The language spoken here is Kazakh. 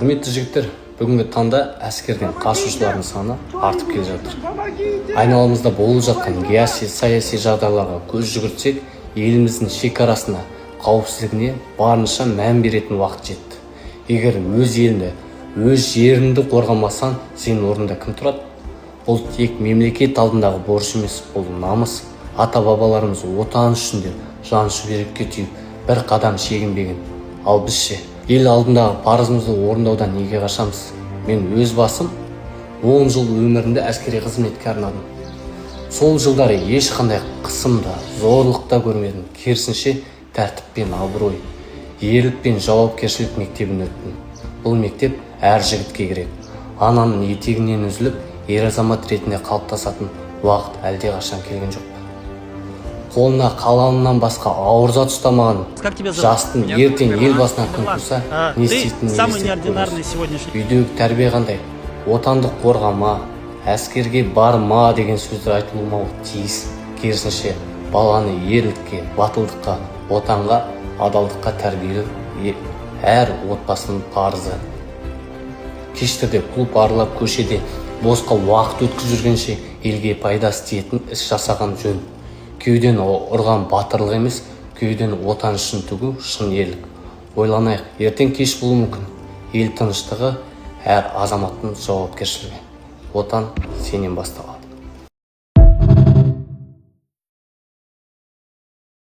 Құрметті жігіттер, бүгінгі таңда әскерден қашушылардың саны артып келе жатыр. Айналамызда болып жатқан саяси жағдайларға көз жүгіртсек, еліміздің шекарасына, қауіпсіздігіне барынша мән беретін уақыт жетті. Егер өз еліңді, өз жеріңді қорғамасаң, сенің орнында кім тұрады? Бұл тек мемлекет алдындағы борыш емес, бұл намыс. Ата-бабаларымыз отан үшін де жан шүберекке түйіп, бір қадам шегінбеген. Ал бізше ел алдындағы парызымызды орындаудан неге қашамыз? Мен өз басым 10 жыл өмірімді әскери қызметке арнадым. Сол жылдары ешқандай қысымда, зорлықта көрмедім. Керісінше тәртіп пен абырой, ерлік пен жауапкершілік мектебін өттім. Бұл мектеп әр жігітке керек. Ананың етегінен үзіліп, ер азамат ретінде қалыптасатын уақыт әлде қашан келген жоқ. Қолына қаламынан басқа ауыр зат ұстамаған жастың ертең ел басына күн туса, не істейтінін үйдегі тәрбие қандай? Отанды қорғама, әскерге барма деген сөздер айтылмауы тиіс. Керісінше баланы ерлікке, батылдыққа, отанға, адалдыққа тәрбиелеу әр отбасының парызы. Кештерде клуб аралап, көшеде босқа уақыт өткізіп жүргенше елге пайдасы тиетін іс жасаған жөн. Кеуден ұрған батырлық емес, кеуден отан үшін төгу шын ерлік. Ойланайық, ертең кеш болуы мүмкін. Ел тыныштығы әр азаматтың жауапкершілігі. Отан сенен басталады.